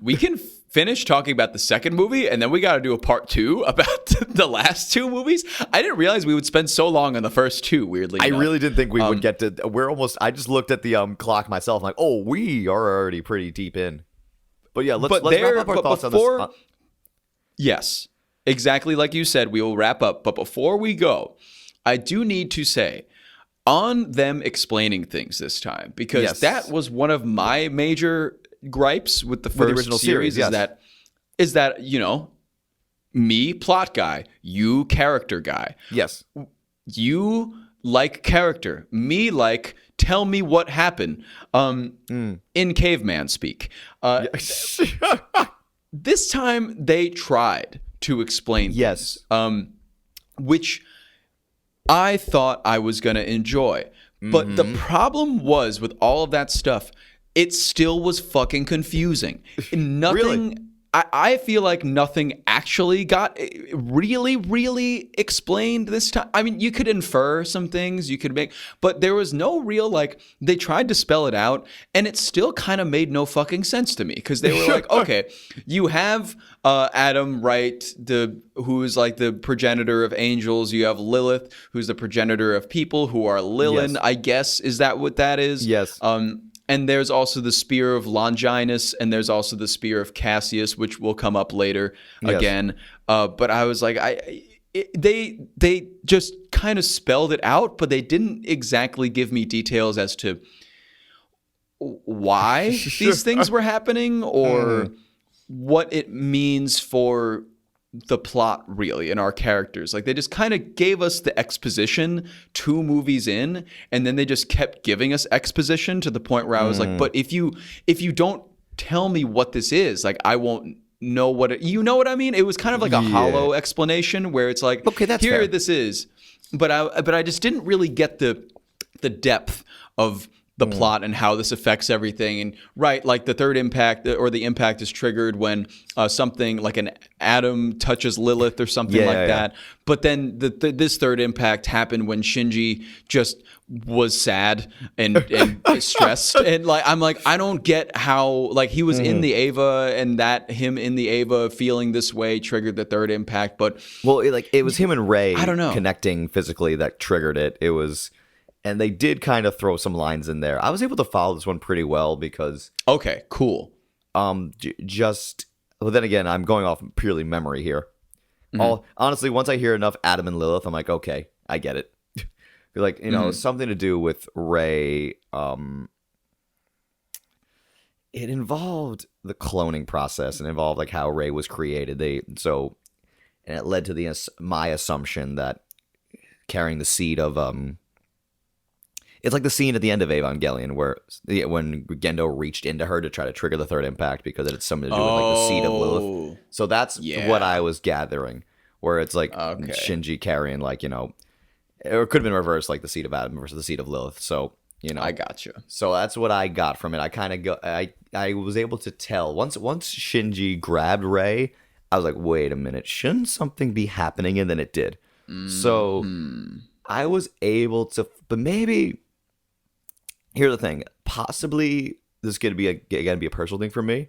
We can finish talking about the second movie, and then we got to do a part 2 about the last 2 movies. I didn't realize we would spend so long on the first 2, weirdly enough. I really didn't think we would get to, I just looked at the clock myself, I'm like, oh, we are already pretty deep in. But yeah, let's wrap up our thoughts on this. Yes, exactly like you said, we will wrap up. But before we go, I do need to say, on them explaining things this time, because that was one of my major gripes with the first original series, is that, you know, me, plot guy, you, character guy. Yes. You like character, me like tell me what happened in caveman speak. This time they tried to explain things, which I thought I was going to enjoy. But the problem was with all of that stuff, it still was fucking confusing. Nothing. Really? I feel like nothing actually got really explained this time. I mean, you could infer some things, you could make, but there was no real, like, they tried to spell it out, and it still kind of made no fucking sense to me, because they were like, okay, you have Adam, right, who is like the progenitor of angels. You have Lilith, who's the progenitor of people who are Lilin, I guess. Is that what that is? Yes. And there's also the spear of Longinus, and there's also the spear of Cassius, which will come up later again. But I was like, they just kind of spelled it out, but they didn't exactly give me details as to why these things were happening or what it means for the plot really and our characters. Like they just kind of gave us the exposition 2 movies in, and then they just kept giving us exposition to the point where I was like, but if you don't tell me what this is, like I won't know what it, you know what I mean? It was kind of like a hollow explanation where it's like, okay, that's here fair. this is, but I just didn't really get the depth of the plot and how this affects everything. And like the third impact or the impact is triggered when something like an atom touches Lilith or something that. But then this third impact happened when Shinji just was sad and stressed. And like, I'm like, I don't get how, like he was in the EVA and that him in the EVA feeling this way triggered the third impact. But well, it was him and Rey I don't know. connecting physically that triggered it. It was... And they did kind of throw some lines in there. I was able to follow this one pretty well because... Okay, cool. Well, then again, I'm going off purely memory here. Honestly, once I hear enough Adam and Lilith, I'm like, okay, I get it. Like, you know, something to do with Rey. It involved the cloning process and involved like how Rey was created. And it led to my assumption that carrying the seed of... It's like the scene at the end of Evangelion where when Gendo reached into her to try to trigger the third impact because it had something to do with like the seed of Lilith. So that's what I was gathering, where it's like Shinji carrying like, you know, or it could have been reversed, like the seed of Adam versus the seed of Lilith. So, you know, I got you. So that's what I got from it. I kind of I was able to tell once Shinji grabbed Rey, I was like, wait a minute, shouldn't something be happening? And then it did. So I was able to, but maybe. Here's the thing. Possibly this is going to be a personal thing for me.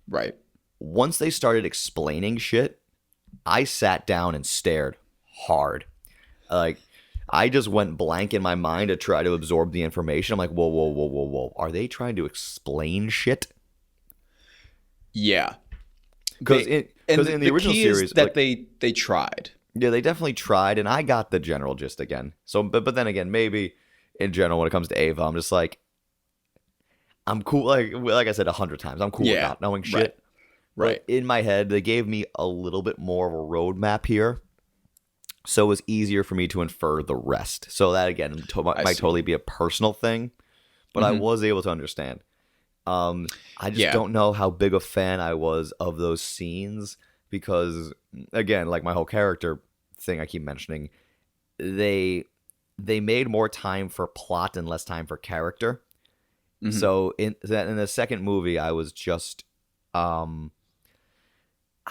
Right. Once they started explaining shit, I sat down and stared hard. Like, I just went blank in my mind to try to absorb the information. I'm like, whoa, whoa, whoa, whoa, whoa. Are they trying to explain shit? Yeah. Because in the original series... that like, they tried. Yeah, they definitely tried, and I got the general gist again. So, but then again, maybe... In general, when it comes to EVA, I'm just like, I'm cool. Like I said 100 times, I'm cool with not knowing shit. Right. But in my head, they gave me a little bit more of a roadmap here, so it was easier for me to infer the rest. So that again might totally be a personal thing, but I was able to understand. I just don't know how big a fan I was of those scenes because, again, like my whole character thing I keep mentioning, they made more time for plot and less time for character. So in the second movie, I was just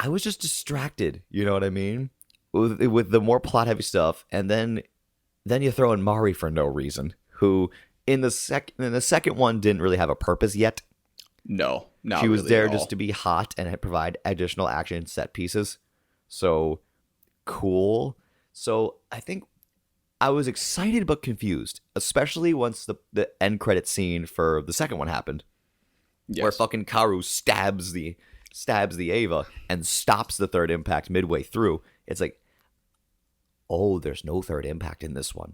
distracted. You know what I mean? With the more plot heavy stuff, and then you throw in Mari for no reason, who in the second one didn't really have a purpose yet. No, not she was really there just to be hot and provide additional action set pieces. So cool. So I think. I was excited but confused, especially once the end credit scene for the second one happened, where fucking Karu stabs the EVA and stops the third impact midway through. It's like, oh, there's no third impact in this one.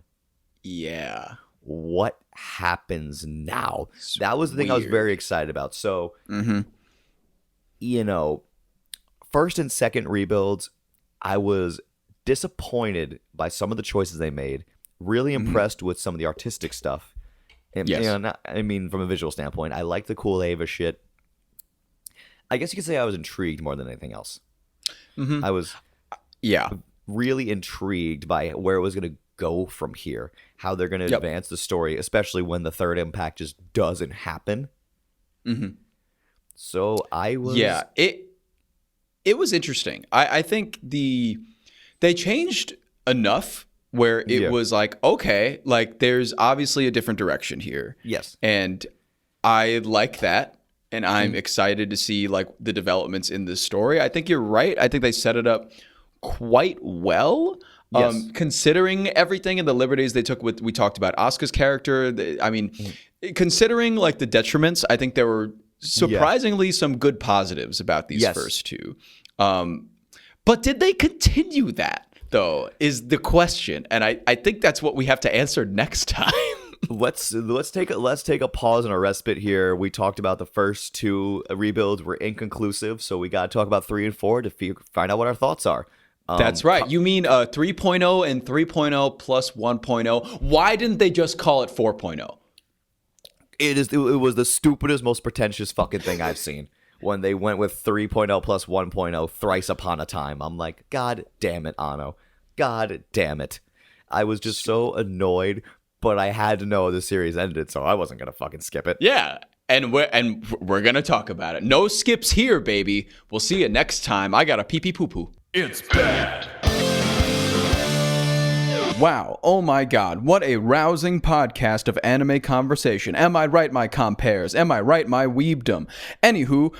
Yeah. What happens now? That was the thing I was very excited about. So, you know, first and second rebuilds, I was disappointed by some of the choices they made. Really impressed with some of the artistic stuff. And, you know, I mean, from a visual standpoint, I like the cool EVA shit. I guess you could say I was intrigued more than anything else. I was really intrigued by where it was going to go from here, how they're going to advance the story, especially when the third impact just doesn't happen. So I was... Yeah, it was interesting. I think they changed enough where it was like, okay, like there's obviously a different direction here. Yes. And I like that. And I'm excited to see like the developments in this story. I think you're right. I think they set it up quite well. Yes. Considering everything and the liberties they took with, we talked about Asuka's character. Considering like the detriments, I think there were surprisingly some good positives about these first two. But did they continue that, though, is the question. And I think that's what we have to answer next time. Let's take a pause and a respite here. We talked about the first two rebuilds were inconclusive, so we got to talk about 3 and 4 to find out what our thoughts are. That's right. You mean 3.0 and 3.0 plus 1.0. Why didn't they just call it 4.0? It was the stupidest, most pretentious fucking thing I've seen. When they went with 3.0 plus 1.0 thrice upon a time. I'm like, God damn it, Anno. God damn it. I was just so annoyed, but I had to know the series ended, so I wasn't going to fucking skip it. Yeah. And we're going to talk about it. No skips here, baby. We'll see you next time. I got a pee-pee poo-poo. It's bad. Wow, oh my god, what a rousing podcast of anime conversation. Am I right, my compares? Am I right, my weebdom? Anywho,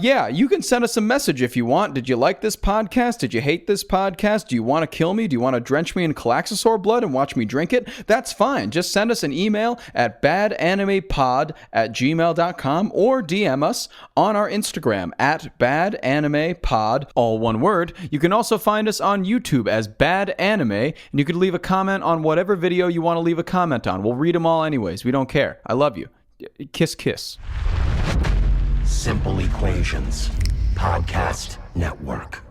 yeah, you can send us a message if you want. Did you like this podcast? Did you hate this podcast? Do you want to kill me? Do you want to drench me in Calaxosaur blood and watch me drink it? That's fine. Just send us an email at badanimepod@gmail.com or DM us on our Instagram at badanimepod, all one word. You can also find us on YouTube as Bad Anime, and you could leave a comment on whatever video you want to leave a comment on. We'll read them all anyways. We don't care. I love you. Kiss, kiss. Simple Equations Podcast Network.